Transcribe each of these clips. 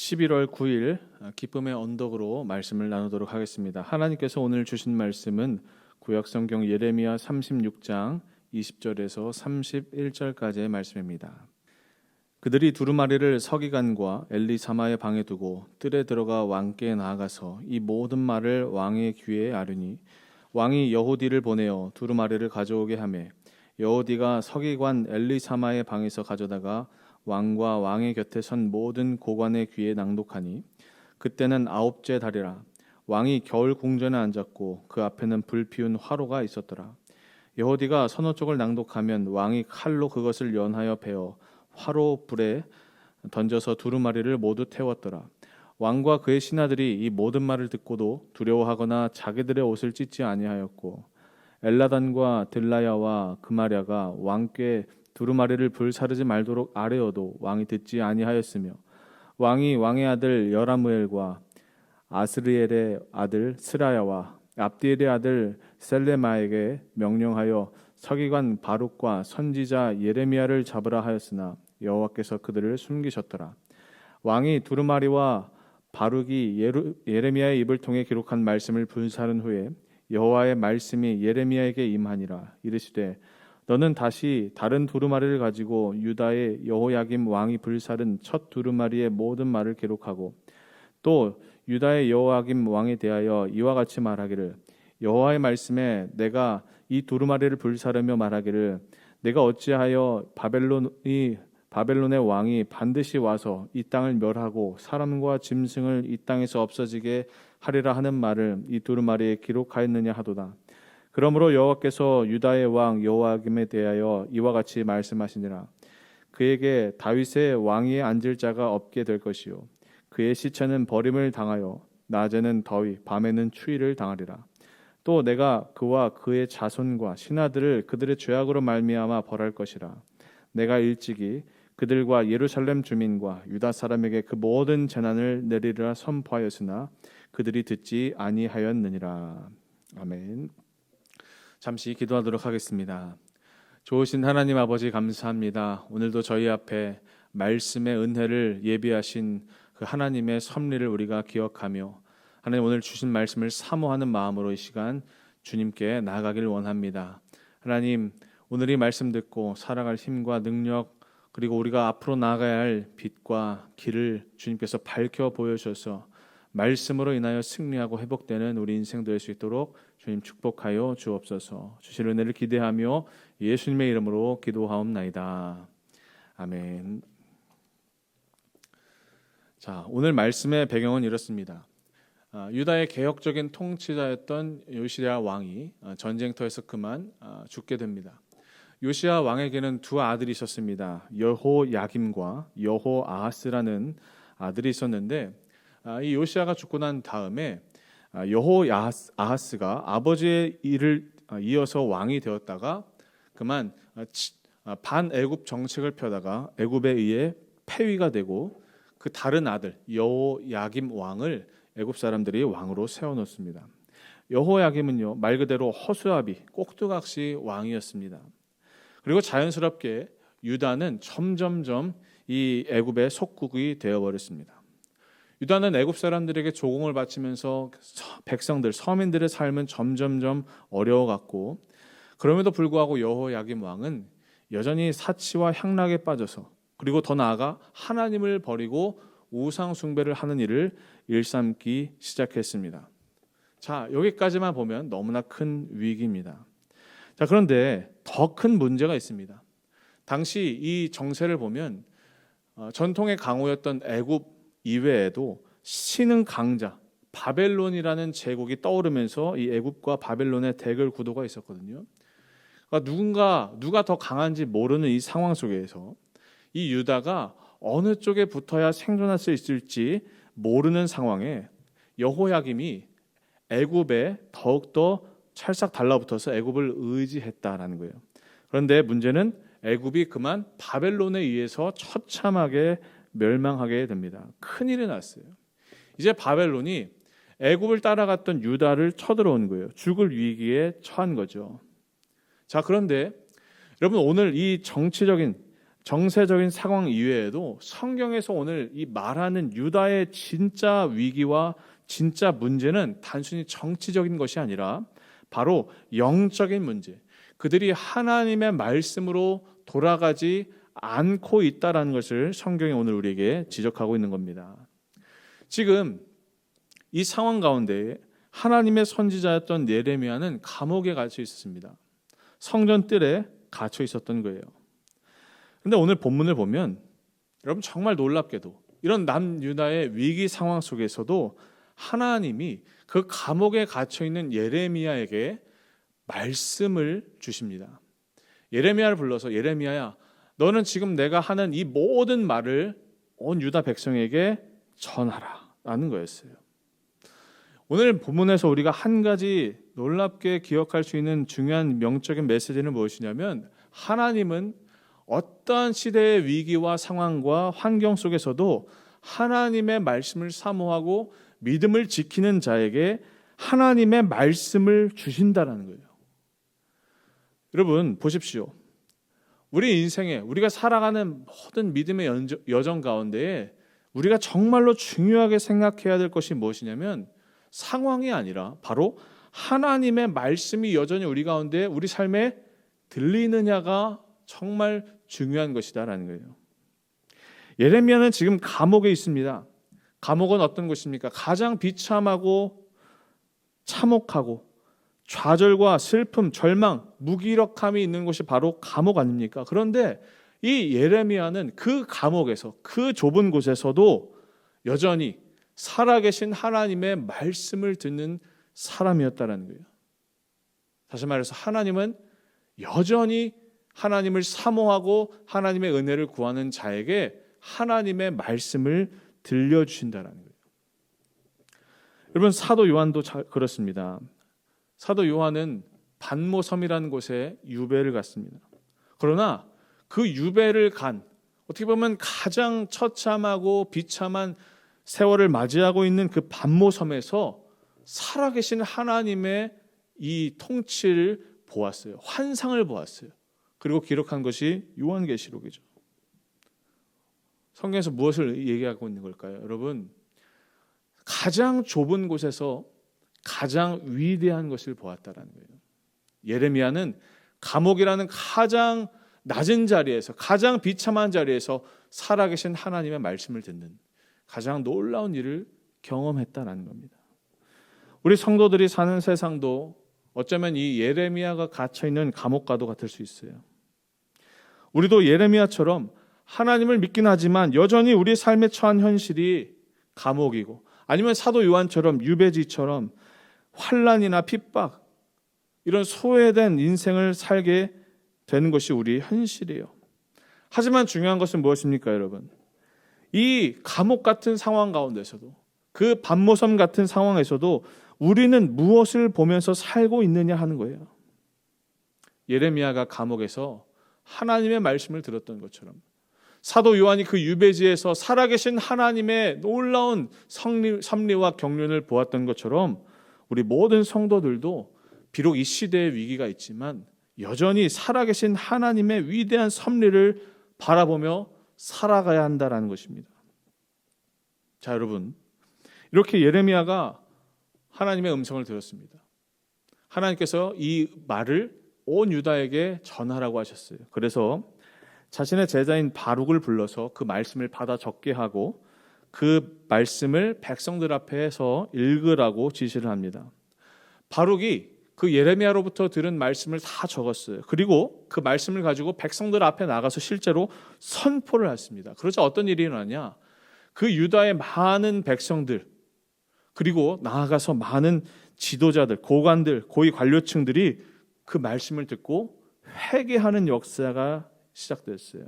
11월 9일 기쁨의 언덕으로 말씀을 나누도록 하겠습니다. 하나님께서 오늘 주신 말씀은 구약성경 예레미야 36장 20절에서 31절까지의 말씀입니다. 그들이 두루마리를 서기관과 엘리사마의 방에 두고 뜰에 들어가 왕께 나아가서 이 모든 말을 왕의 귀에 아뢰니 왕이 여호디를 보내어 두루마리를 가져오게 하매 여호디가 서기관 엘리사마의 방에서 가져다가 왕과 왕의 곁에 선 모든 고관의 귀에 낭독하니 그때는 9째 달이라. 왕이 겨울 궁전에 앉았고 그 앞에는 불 피운 화로가 있었더라. 여호디가 서너 쪽을 낭독하면 왕이 칼로 그것을 연하여 베어 화로 불에 던져서 두루마리를 모두 태웠더라. 왕과 그의 신하들이 이 모든 말을 듣고도 두려워하거나 자기들의 옷을 찢지 아니하였고 엘라단과 들라야와 그마랴가 왕께 두루마리를 불사르지 말도록 아뢰어도 왕이 듣지 아니하였으며 왕이 왕의 아들 여라무엘과 아스리엘의 아들 스라야와 압디엘의 아들 셀레마에게 명령하여 서기관 바룩과 선지자 예레미야를 잡으라 하였으나 여호와께서 그들을 숨기셨더라. 왕이 두루마리와 바룩이 예레미야의 입을 통해 기록한 말씀을 불사른 후에 여호와의 말씀이 예레미야에게 임하니라. 이르시되 너는 다시 다른 두루마리를 가지고 유다의 여호야김 왕이 불사른 첫 두루마리의 모든 말을 기록하고 또 유다의 여호야김 왕에 대하여 이와 같이 말하기를 여호와의 말씀에 내가 이 두루마리를 불사르며 말하기를 내가 어찌하여 바벨론의 왕이 반드시 와서 이 땅을 멸하고 사람과 짐승을 이 땅에서 없어지게 하리라 하는 말을 이 두루마리에 기록하였느냐 하도다. 그러므로 여호와께서 유다의 왕 여호야김에 대하여 이와 같이 말씀하시니라. 그에게 다윗의 왕위에 앉을 자가 없게 될 것이요 그의 시체는 버림을 당하여 낮에는 더위 밤에는 추위를 당하리라. 또 내가 그와 그의 자손과 신하들을 그들의 죄악으로 말미암아 벌할 것이라. 내가 일찍이 그들과 예루살렘 주민과 유다 사람에게 그 모든 재난을 내리리라 선포하였으나 그들이 듣지 아니하였느니라. 아멘. 잠시 기도하도록 하겠습니다. 좋으신 하나님 아버지 감사합니다. 오늘도 저희 앞에 말씀의 은혜를 예비하신 그 하나님의 섭리를 우리가 기억하며 하나님 오늘 주신 말씀을 사모하는 마음으로 이 시간 주님께 나아가길 원합니다. 하나님 오늘 이 말씀 듣고 살아갈 힘과 능력 그리고 우리가 앞으로 나아가야 할 빛과 길을 주님께서 밝혀 보여주셔서 말씀으로 인하여 승리하고 회복되는 우리 인생 될 수 있도록 주님 축복하여 주옵소서. 주실 은혜를 기대하며 예수님의 이름으로 기도하옵나이다. 아멘. 자, 오늘 말씀의 배경은 이렇습니다. 유다의 개혁적인 통치자였던 요시야 왕이 전쟁터에서 그만 죽게 됩니다. 요시야 왕에게는 두 아들이 있었습니다. 여호야김과 여호아하스라는 아들이 있었는데 이 요시야가 죽고 난 다음에 여호아하스가 아버지의 일을 이어서 왕이 되었다가 그만 반애굽 정책을 펴다가 애굽에 의해 폐위가 되고 그 다른 아들 여호야김 왕을 애굽 사람들이 왕으로 세워놓습니다. 여호야김은요 말 그대로 허수아비 꼭두각시 왕이었습니다. 그리고 자연스럽게 유다는 점점점 이 애굽의 속국이 되어버렸습니다. 유다는 애굽 사람들에게 조공을 바치면서 백성들, 서민들의 삶은 점점점 어려워갔고 그럼에도 불구하고 여호야김 왕은 여전히 사치와 향락에 빠져서 그리고 더 나아가 하나님을 버리고 우상 숭배를 하는 일을 일삼기 시작했습니다. 자, 여기까지만 보면 너무나 큰 위기입니다. 자, 그런데 더 큰 문제가 있습니다. 당시 이 정세를 보면 전통의 강호였던 애굽 이외에도 신흥 강자 바벨론이라는 제국이 떠오르면서 이 애굽과 바벨론의 대결 구도가 있었거든요. 그러니까 누가 더 강한지 모르는 이 상황 속에서 이 유다가 어느 쪽에 붙어야 생존할 수 있을지 모르는 상황에 여호야김이 애굽에 더욱더 찰싹 달라붙어서 애굽을 의지했다라는 거예요. 그런데 문제는 애굽이 그만 바벨론에 의해서 처참하게 멸망하게 됩니다. 큰일이 났어요. 이제 바벨론이 애굽을 따라갔던 유다를 쳐들어온 거예요. 죽을 위기에 처한 거죠. 자, 그런데 여러분 오늘 이 정치적인 정세적인 상황 이외에도 성경에서 오늘 이 말하는 유다의 진짜 위기와 진짜 문제는 단순히 정치적인 것이 아니라 바로 영적인 문제, 그들이 하나님의 말씀으로 돌아가지 않고 있다는 것을 성경이 오늘 우리에게 지적하고 있는 겁니다. 지금 이 상황 가운데 하나님의 선지자였던 예레미야는 감옥에 갇혀 있었습니다. 성전 뜰에 갇혀 있었던 거예요. 그런데 오늘 본문을 보면 여러분 정말 놀랍게도 이런 남유다의 위기 상황 속에서도 하나님이 그 감옥에 갇혀 있는 예레미야에게 말씀을 주십니다. 예레미야를 불러서 예레미야야, 너는 지금 내가 하는 이 모든 말을 온 유다 백성에게 전하라 라는 거였어요. 오늘 본문에서 우리가 한 가지 놀랍게 기억할 수 있는 중요한 명적인 메시지는 무엇이냐면, 하나님은 어떠한 시대의 위기와 상황과 환경 속에서도 하나님의 말씀을 사모하고 믿음을 지키는 자에게 하나님의 말씀을 주신다는 거예요. 여러분 보십시오. 우리 인생에 우리가 살아가는 모든 믿음의 여정 가운데에 우리가 정말로 중요하게 생각해야 될 것이 무엇이냐면, 상황이 아니라 바로 하나님의 말씀이 여전히 우리 가운데 우리 삶에 들리느냐가 정말 중요한 것이다라는 거예요. 예레미야는 지금 감옥에 있습니다. 감옥은 어떤 곳입니까? 가장 비참하고 참혹하고 좌절과 슬픔, 절망, 무기력함이 있는 곳이 바로 감옥 아닙니까? 그런데 이 예레미야는 그 감옥에서, 그 좁은 곳에서도 여전히 살아계신 하나님의 말씀을 듣는 사람이었다는 거예요. 다시 말해서 하나님은 여전히 하나님을 사모하고 하나님의 은혜를 구하는 자에게 하나님의 말씀을 들려주신다는 거예요. 여러분 사도 요한도 그렇습니다. 사도 요한은 반모섬이라는 곳에 유배를 갔습니다. 그러나 그 유배를 간, 어떻게 보면 가장 처참하고 비참한 세월을 맞이하고 있는 그 반모섬에서 살아계신 하나님의 이 통치를 보았어요. 환상을 보았어요. 그리고 기록한 것이 요한계시록이죠. 성경에서 무엇을 얘기하고 있는 걸까요? 여러분, 가장 좁은 곳에서 가장 위대한 것을 보았다라는 거예요. 예레미야는 감옥이라는 가장 낮은 자리에서, 가장 비참한 자리에서 살아계신 하나님의 말씀을 듣는 가장 놀라운 일을 경험했다는 겁니다. 우리 성도들이 사는 세상도 어쩌면 이 예레미야가 갇혀있는 감옥과도 같을 수 있어요. 우리도 예레미야처럼 하나님을 믿긴 하지만 여전히 우리 삶에 처한 현실이 감옥이고, 아니면 사도 요한처럼 유배지처럼 환난이나 핍박, 이런 소외된 인생을 살게 되는 것이 우리의 현실이에요. 하지만 중요한 것은 무엇입니까, 여러분? 이 감옥 같은 상황 가운데서도, 그 반모섬 같은 상황에서도 우리는 무엇을 보면서 살고 있느냐 하는 거예요. 예레미야가 감옥에서 하나님의 말씀을 들었던 것처럼, 사도 요한이 그 유배지에서 살아계신 하나님의 놀라운 섭리와 경륜을 보았던 것처럼, 우리 모든 성도들도 비록 이 시대에 위기가 있지만 여전히 살아계신 하나님의 위대한 섭리를 바라보며 살아가야 한다는 것입니다. 자, 여러분, 이렇게 예레미야가 하나님의 음성을 들었습니다. 하나님께서 이 말을 온 유다에게 전하라고 하셨어요. 그래서 자신의 제자인 바룩을 불러서 그 말씀을 받아 적게 하고 그 말씀을 백성들 앞에서 읽으라고 지시를 합니다. 바룩이 그 예레미야로부터 들은 말씀을 다 적었어요. 그리고 그 말씀을 가지고 백성들 앞에 나가서 실제로 선포를 했습니다. 그러자 어떤 일이 일어나냐? 그 유다의 많은 백성들, 그리고 나아가서 많은 지도자들, 고관들, 고위 관료층들이 그 말씀을 듣고 회개하는 역사가 시작됐어요.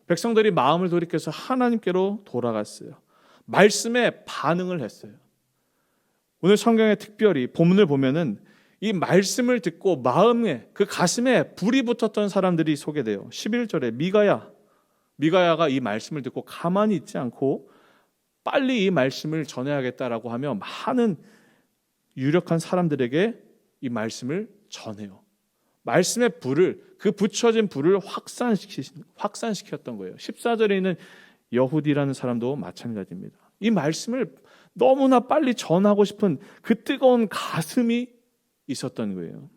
백성들이 마음을 돌이켜서 하나님께로 돌아갔어요. 말씀에 반응을 했어요. 오늘 성경에 특별히 본문을 보면은 이 말씀을 듣고 마음에, 그 가슴에 불이 붙었던 사람들이 소개돼요. 11절에 미가야가 이 말씀을 듣고 가만히 있지 않고 빨리 이 말씀을 전해야겠다라고 하며 많은 유력한 사람들에게 이 말씀을 전해요. 말씀의 불을, 그 붙여진 불을 확산시켰던 거예요. 14절에 있는 여후디라는 사람도 마찬가지입니다. 이 말씀을 너무나 빨리 전하고 싶은 그 뜨거운 가슴이 있었던 거예요.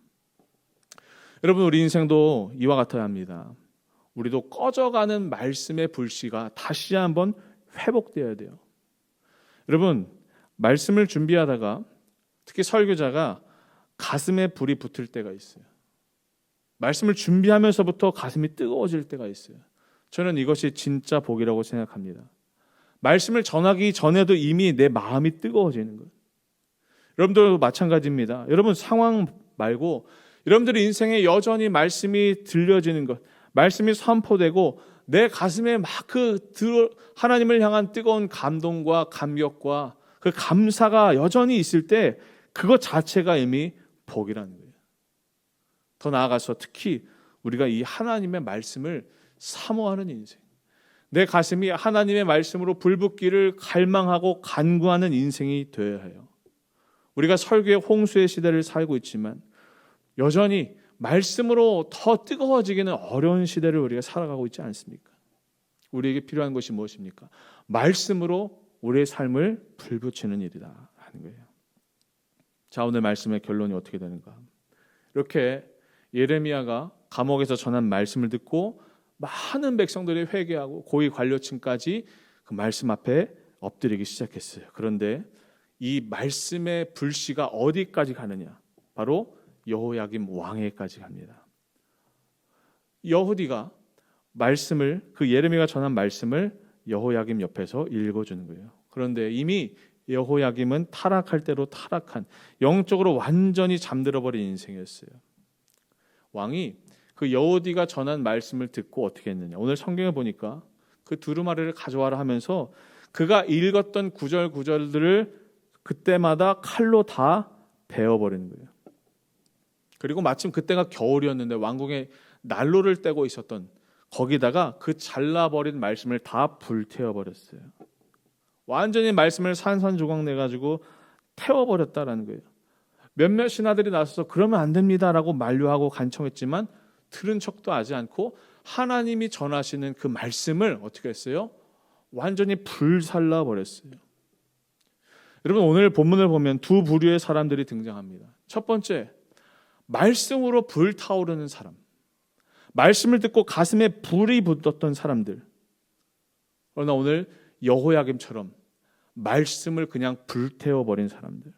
여러분, 우리 인생도 이와 같아야 합니다. 우리도 꺼져가는 말씀의 불씨가 다시 한번 회복되어야 돼요. 여러분, 말씀을 준비하다가 특히 설교자가 가슴에 불이 붙을 때가 있어요. 말씀을 준비하면서부터 가슴이 뜨거워질 때가 있어요. 저는 이것이 진짜 복이라고 생각합니다. 말씀을 전하기 전에도 이미 내 마음이 뜨거워지는 거예요. 여러분들도 마찬가지입니다. 여러분, 상황 말고 여러분들의 인생에 여전히 말씀이 들려지는 것, 말씀이 선포되고 내 가슴에 막 하나님을 향한 뜨거운 감동과 감격과 그 감사가 여전히 있을 때 그것 자체가 이미 복이라는 거예요. 더 나아가서 특히 우리가 이 하나님의 말씀을 사모하는 인생, 내 가슴이 하나님의 말씀으로 불붙기를 갈망하고 간구하는 인생이 되어야 해요. 우리가 설교의 홍수의 시대를 살고 있지만 여전히 말씀으로 더 뜨거워지기는 어려운 시대를 우리가 살아가고 있지 않습니까? 우리에게 필요한 것이 무엇입니까? 말씀으로 우리의 삶을 불붙이는 일이다 하는 거예요. 자, 오늘 말씀의 결론이 어떻게 되는가? 이렇게 예레미야가 감옥에서 전한 말씀을 듣고 많은 백성들이 회개하고 고위 관료층까지 그 말씀 앞에 엎드리기 시작했어요. 그런데 이 말씀의 불씨가 어디까지 가느냐? 바로 여호야김 왕에게까지 갑니다. 여후디가 말씀을, 그 예레미야가 전한 말씀을 여호야김 옆에서 읽어주는 거예요. 그런데 이미 여호야김은 타락할 대로 타락한, 영적으로 완전히 잠들어버린 인생이었어요. 왕이 그 여호디가 전한 말씀을 듣고 어떻게 했느냐? 오늘 성경에 보니까 그 두루마리를 가져와라 하면서 그가 읽었던 구절들을 그때마다 칼로 다 베어버리는 거예요. 그리고 마침 그때가 겨울이었는데 왕궁에 난로를 떼고 있었던 거기다가 그 잘라버린 말씀을 다 불태워버렸어요. 완전히 말씀을 산산조각 내가지고 태워버렸다라는 거예요. 몇몇 신하들이 나서서 그러면 안 됩니다라고 만류하고 간청했지만 들은 척도 하지 않고 하나님이 전하시는 그 말씀을 어떻게 했어요? 완전히 불살라 버렸어요. 여러분, 오늘 본문을 보면 두 부류의 사람들이 등장합니다. 첫 번째, 말씀으로 불타오르는 사람, 말씀을 듣고 가슴에 불이 붙었던 사람들. 그러나 오늘 여호야김처럼 말씀을 그냥 불태워버린 사람들,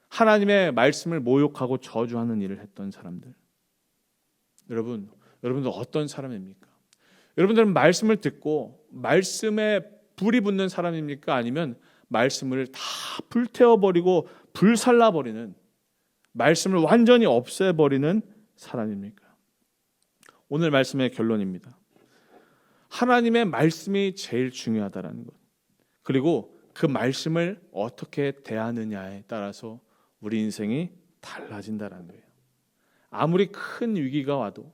하나님의 말씀을 모욕하고 저주하는 일을 했던 사람들. 여러분들 어떤 사람입니까? 여러분들은 말씀을 듣고 말씀에 불이 붙는 사람입니까? 아니면 말씀을 다 불태워버리고 불살라버리는, 말씀을 완전히 없애버리는 사람입니까? 오늘 말씀의 결론입니다. 하나님의 말씀이 제일 중요하다는 것, 그리고 그 말씀을 어떻게 대하느냐에 따라서 우리 인생이 달라진다는 거예요. 아무리 큰 위기가 와도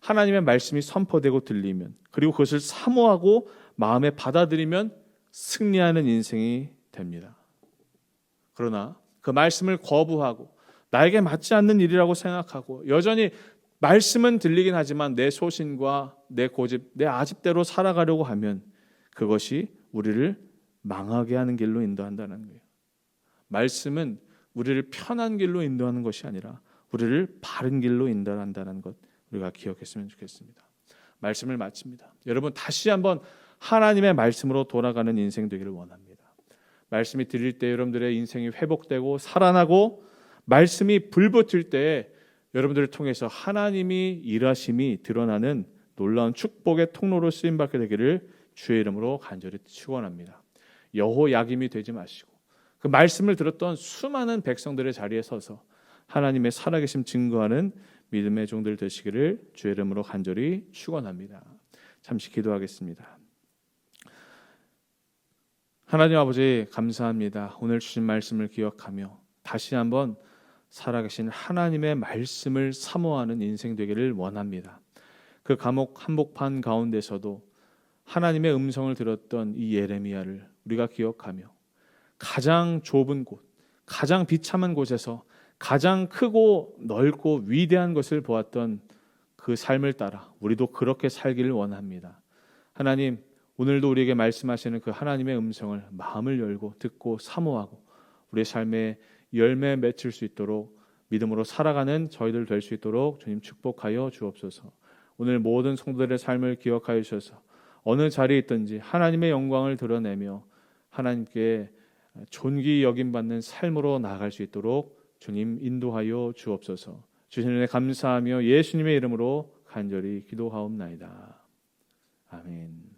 하나님의 말씀이 선포되고 들리면, 그리고 그것을 사모하고 마음에 받아들이면 승리하는 인생이 됩니다. 그러나 그 말씀을 거부하고 나에게 맞지 않는 일이라고 생각하고 여전히 말씀은 들리긴 하지만 내 소신과 내 고집, 내 아집대로 살아가려고 하면 그것이 우리를 망하게 하는 길로 인도한다는 거예요. 말씀은 우리를 편한 길로 인도하는 것이 아니라 우리를 바른 길로 인도한다는 것, 우리가 기억했으면 좋겠습니다. 말씀을 마칩니다. 여러분, 다시 한번 하나님의 말씀으로 돌아가는 인생 되기를 원합니다. 말씀이 들릴 때 여러분들의 인생이 회복되고 살아나고 말씀이 불붙을 때 여러분들을 통해서 하나님이 일하심이 드러나는 놀라운 축복의 통로로 쓰임받게 되기를 주의 이름으로 간절히 축원합니다. 여호야김이 되지 마시고 그 말씀을 들었던 수많은 백성들의 자리에 서서 하나님의 살아계심 증거하는 믿음의 종들 되시기를 주의 이름으로 간절히 축원합니다. 잠시 기도하겠습니다. 하나님 아버지, 감사합니다. 오늘 주신 말씀을 기억하며 다시 한번 살아계신 하나님의 말씀을 사모하는 인생 되기를 원합니다. 그 감옥 한복판 가운데서도 하나님의 음성을 들었던 이 예레미야를 우리가 기억하며 가장 좁은 곳, 가장 비참한 곳에서 가장 크고 넓고 위대한 것을 보았던 그 삶을 따라 우리도 그렇게 살기를 원합니다. 하나님, 오늘도 우리에게 말씀하시는 그 하나님의 음성을 마음을 열고 듣고 사모하고 우리의 삶에 열매 맺을 수 있도록 믿음으로 살아가는 저희들 될 수 있도록 주님 축복하여 주옵소서. 오늘 모든 성도들의 삶을 기억하여 주셔서 어느 자리에 있든지 하나님의 영광을 드러내며 하나님께 존귀 여김받는 삶으로 나아갈 수 있도록 주님 인도하여 주옵소서. 주신 은혜 감사하며 예수님의 이름으로 간절히 기도하옵나이다. 아멘.